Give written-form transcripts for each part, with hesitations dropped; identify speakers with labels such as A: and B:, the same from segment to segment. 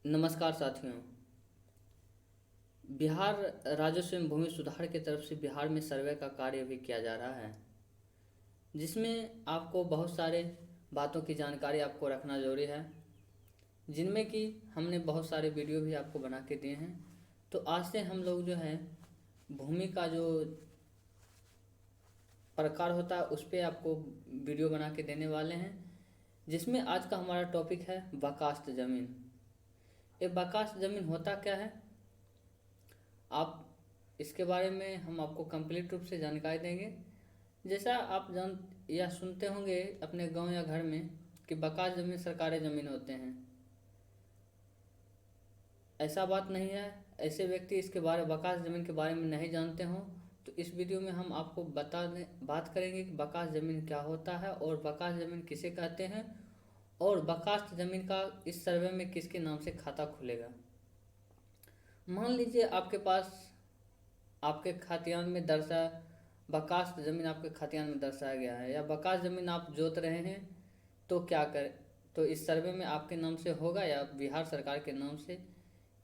A: नमस्कार साथियों। बिहार राजस्व एवं भूमि सुधार की तरफ से बिहार में सर्वे का कार्य भी किया जा रहा है, जिसमें आपको बहुत सारे बातों की जानकारी आपको रखना जरूरी है, जिनमें कि हमने बहुत सारे वीडियो भी आपको बना के दिए हैं। तो आज से हम लोग जो है भूमि का जो प्रकार होता है उस पर आपको वीडियो बना के देने वाले हैं, जिसमें आज का हमारा टॉपिक है बकास्त ज़मीन। ये बकास्त ज़मीन होता क्या है, आप इसके बारे में हम आपको कंप्लीट रूप से जानकारी देंगे। जैसा आप जान या सुनते होंगे अपने गांव या घर में कि बकास ज़मीन सरकारी ज़मीन होते हैं। ऐसा बात नहीं है। ऐसे व्यक्ति इसके बारे बकास ज़मीन के बारे में नहीं जानते हों तो इस वीडियो में हम आपको बात करेंगे कि बकास ज़मीन क्या होता है और बकास ज़मीन किसे कहते हैं और बकास ज़मीन का इस सर्वे में किसके नाम से खाता खुलेगा। मान लीजिए आपके खातियान में दर्शा बकास ज़मीन आपके खातियान में दर्शाया गया है या बकास ज़मीन आप जोत रहे हैं, तो क्या करें, तो इस सर्वे में आपके नाम से होगा या बिहार सरकार के नाम से।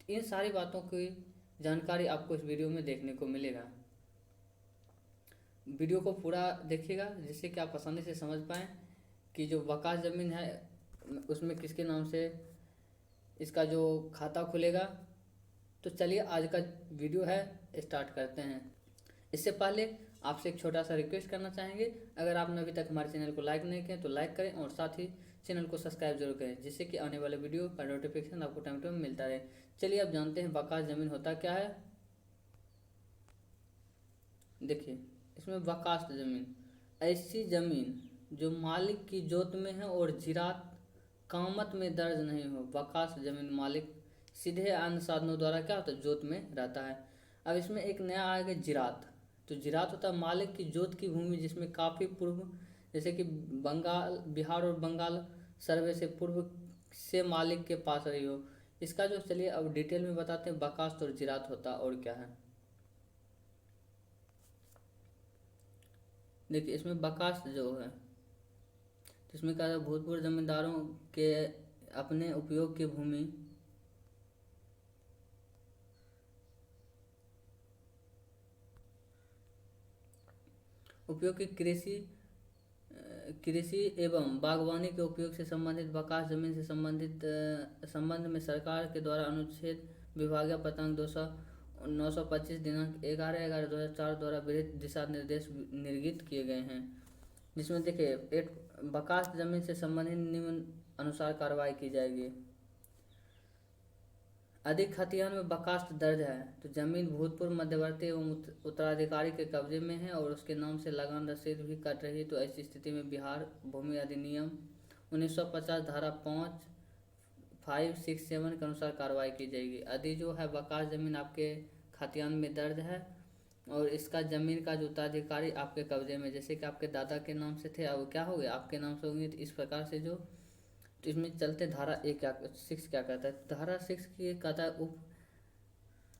A: इन सारी बातों की जानकारी आपको इस वीडियो में देखने को मिलेगा। वीडियो को पूरा देखिएगा जिससे कि आप आसानी से समझ पाएँ कि जो बकास ज़मीन है उसमें किसके नाम से इसका जो खाता खुलेगा। तो चलिए आज का वीडियो है स्टार्ट करते हैं। इससे पहले आपसे एक छोटा सा रिक्वेस्ट करना चाहेंगे, अगर आपने अभी तक हमारे चैनल को लाइक नहीं किया तो लाइक करें और साथ ही चैनल को सब्सक्राइब जरूर करें, जिससे कि आने वाले वीडियो का नोटिफिकेशन आपको टाइम टू टाइम मिलता रहे। चलिए अब जानते हैं बकास ज़मीन होता क्या है। देखिए, इसमें बकास ज़मीन ऐसी ज़मीन जो मालिक की जोत में है और जिरात कामत में दर्ज नहीं हो। बकास ज़मीन मालिक सीधे अन्य साधनों द्वारा क्या होता है, जोत में रहता है। अब इसमें एक नया आएगा जिरात। तो जिरात होता है मालिक की जोत की भूमि जिसमें काफ़ी पूर्व, जैसे कि बंगाल, बिहार और बंगाल सर्वे से पूर्व से मालिक के पास रही हो। इसका जो, चलिए अब डिटेल में बताते हैं बकास और जिरात होता और क्या है। देखिए, इसमें बकास जो है तो इसमें क्या है, भूतपूर्व जमींदारों के अपने उपयोग की भूमि उपयोग की कृषि एवं बागवानी के उपयोग से संबंधित बकास जमीन से संबंध में सरकार के द्वारा अनुच्छेद विभागीय पत्रांक 925 दिनांक 11/11/2004 द्वारा विहित दिशा निर्देश निर्गत किए गए हैं, जिसमें देखिए एक बकास जमीन से संबंधित निम्न अनुसार कार्रवाई की जाएगी। अधिक खतियान में बकास्त दर्ज है तो जमीन भूतपूर्व मध्यवर्ती एवं उत्तराधिकारी के कब्जे में है और उसके नाम से लगान रसीद भी कट रही है, तो ऐसी स्थिति में बिहार भूमि अधिनियम 1950 धारा 5, 5, 6, 7 के अनुसार कार्रवाई की जाएगी। यदि जो है बकास जमीन आपके खतियान में दर्ज है और इसका जमीन का जो उत्तराधिकारी आपके कब्जे में, जैसे कि आपके दादा के नाम से थे, अब क्या हो गया आपके नाम से होंगे, तो इस प्रकार से जो, तो इसमें चलते धारा एक क्या 6 क्या कहता है, धारा 6 की कहता है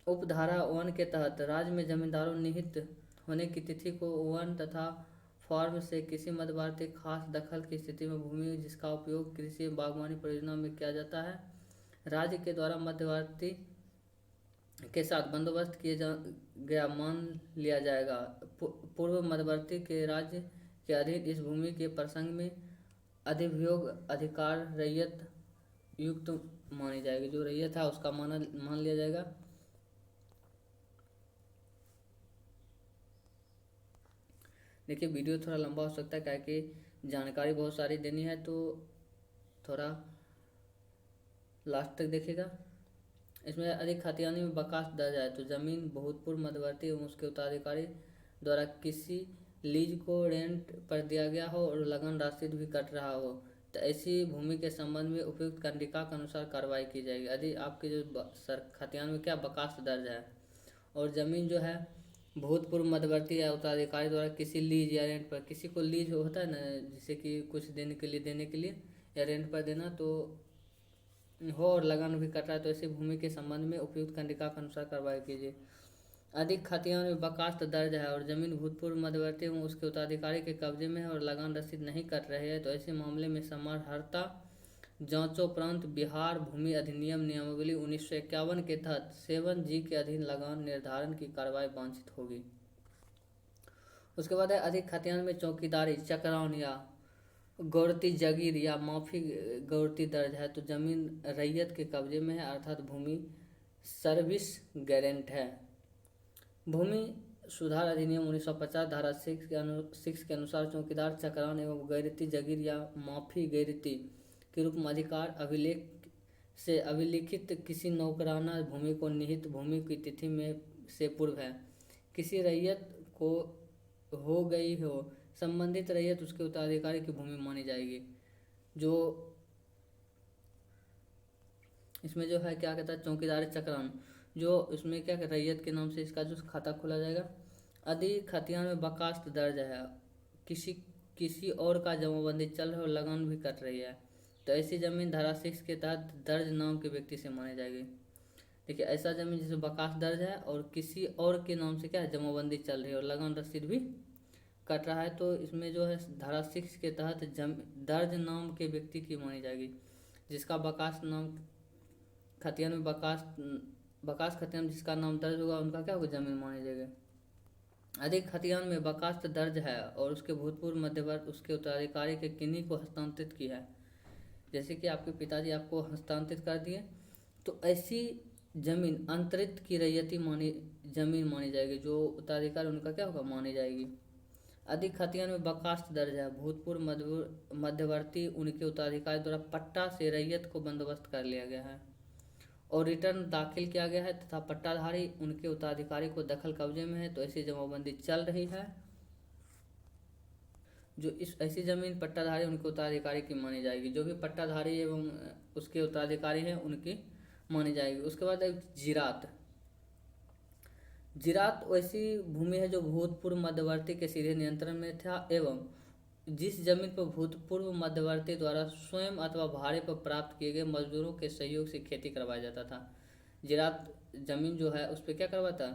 A: उपधारा 1 के तहत राज्य में जमींदारों निहित होने की तिथि को 1 तथा फॉर्म से किसी मध्यवर्ती खास दखल की स्थिति में भूमि जिसका उपयोग कृषि बागवानी परियोजना में किया जाता है, राज्य के द्वारा मध्यवर्ती के साथ बंदोबस्त गया मान लिया जाएगा। पूर्व मध्यवर्ती के राज्य के अधीन इस भूमि के प्रसंग में अधिभोग अधिकार रैयत युक्त मानी जाएगी, जो रैयत है उसका मान लिया जाएगा। देखिए, वीडियो थोड़ा लंबा हो सकता है क्या कि जानकारी बहुत सारी देनी है, तो थोड़ा लास्ट तक देखिएगा। इसमें अधिक खतियानी में बकास दर्ज है तो जमीन भूतपूर्व मध्यवर्ती एवं उसके उत्तराधिकारी द्वारा किसी लीज को रेंट पर दिया गया हो और लगान रसीद भी कट रहा हो, तो ऐसी भूमि के संबंध में उपयुक्त कंडिका के अनुसार कार्रवाई की जाएगी। यदि आपके जो खतियान में क्या बकास दर्ज है और ज़मीन जो है भूतपूर्व मध्यवर्ती या उत्तराधिकारी द्वारा किसी लीज या रेंट पर, किसी को लीज होता है ना, जैसे कि कुछ देने के लिए या रेंट पर देना तो हो और लगान भी कट रहा है, तो ऐसी भूमि के संबंध में उपयुक्त कंडिका के अनुसार कार्रवाई कीजिए। अधिक खतियान में बकास्त दर्ज है और जमीन भूतपूर्व मध्यवर्ती एवं उसके उत्तराधिकारी के कब्जे में है और लगान रसीद नहीं कट रहे हैं, तो ऐसे मामले में समाहर्ता जांचोपरांत बिहार भूमि अधिनियम नियमावली 1951 के तहत 7G के अधीन लगान निर्धारण की कार्रवाई वांछित होगी। उसके बाद है अधिक खतियान में चौकीदारी, चक्रावन या गौरती जगीर या माफी गौरती दर्ज है तो जमीन रैयत के कब्जे में है अर्थात भूमि सर्विस गारंट है। भूमि सुधार अधिनियम 1950 धारा 6 के अनुसार चौकीदार, चक्रावन एवं गैरती जगीर या माफी गैरती के रूप में अधिकार अभिलेख से अभिलिखित किसी नौकराना भूमि को निहित भूमि की तिथि में से पूर्व है किसी रैयत को हो गई हो, संबंधित रैयत उसके उत्तराधिकारी की भूमि मानी जाएगी। जो इसमें जो है क्या कहता है चौकीदारी चक्रावन, जो इसमें क्या रैयत के नाम से इसका जो खाता खोला जाएगा। अधिक खतियान में बकास्त दर्ज है, किसी और का जमाबंदी चल रहा है और लगान भी कट रही है तो ऐसी जमीन धारा 6 के तहत दर्ज नाम के व्यक्ति से मानी जाएगी। देखिए ऐसा जमीन जिसे बकास्त दर्ज है और किसी और के नाम से क्या है जमाबंदी चल रही है और लगान रसीद भी कट रहा है तो इसमें जो है धारा 6 के तहत दर्ज नाम के व्यक्ति की मानी जाएगी। जिसका बकास्त नाम खतियान में बकास्त खतियान जिसका नाम दर्ज होगा उनका क्या होगा जमीन मानी जाएगी। अधिक खतियान में बकास्त दर्ज है और उसके भूतपूर्व मध्यवर्ती उसके उत्तराधिकारी के किन्हीं को हस्तांतरित की है, जैसे कि आपके पिताजी आपको हस्तांतरित कर दिए तो ऐसी जमीन अंतरित की रैयती जमीन मानी जाएगी, जो उत्तराधिकारी उनका क्या होगा मानी जाएगी। अधिक खतियान में बकास्त दर्ज है, भूतपूर्व मध्यवर्ती उनके उत्तराधिकारी द्वारा पट्टा से रैयत को बंदोबस्त कर लिया गया है और रिटर्न दाखिल किया गया है तथा पट्टाधारी उनके उत्तराधिकारी को दखल कब्जे में है तो ऐसी जमाबंदी चल रही है। जो इस ऐसी जमीन पट्टाधारी उनके उत्तराधिकारी की मानी जाएगी, जो भी पट्टाधारी एवं उसके उत्तराधिकारी हैं उनकी मानी जाएगी। उसके बाद जिरात वैसी भूमि है जो भूतपूर्व मध्यवर्ती के सीधे नियंत्रण में था एवं जिस जमीन पर भूतपूर्व मध्यवर्ती द्वारा स्वयं अथवा भाड़े पर प्राप्त किए गए मजदूरों के सहयोग से खेती करवाया जाता था। जिरात जमीन जो है उस पर क्या करवाता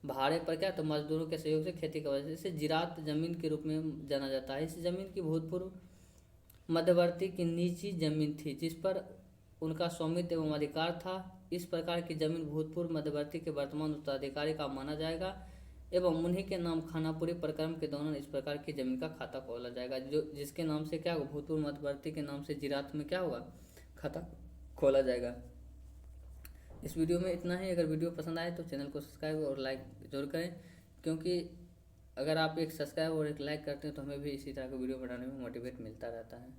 A: भाड़े पर क्या तो मजदूरों के सहयोग से खेती करवाया जाता है, इसे जिरात जमीन के रूप में जाना जाता है। इस जमीन की भूतपूर्व मध्यवर्ती की निजी जमीन थी जिस पर उनका स्वामित्व एवं अधिकार था। इस प्रकार की जमीन भूतपूर्व मध्यवर्ती के वर्तमान उत्तराधिकारी का माना जाएगा एवं उन्हीं के नाम खानापुरी प्रकरण के दौरान इस प्रकार की जमीन का खाता खोला जाएगा, जो जिसके नाम से क्या होगा भूतपूर्व मध्यवर्ती के नाम से जिरात में क्या होगा खाता खोला जाएगा। इस वीडियो में इतना ही। अगर वीडियो पसंद आए तो चैनल को सब्सक्राइब और लाइक जरूर करें, क्योंकि अगर आप एक सब्सक्राइब और एक लाइक करते हैं तो हमें भी इसी तरह का वीडियो बनाने में मोटिवेट मिलता रहता है।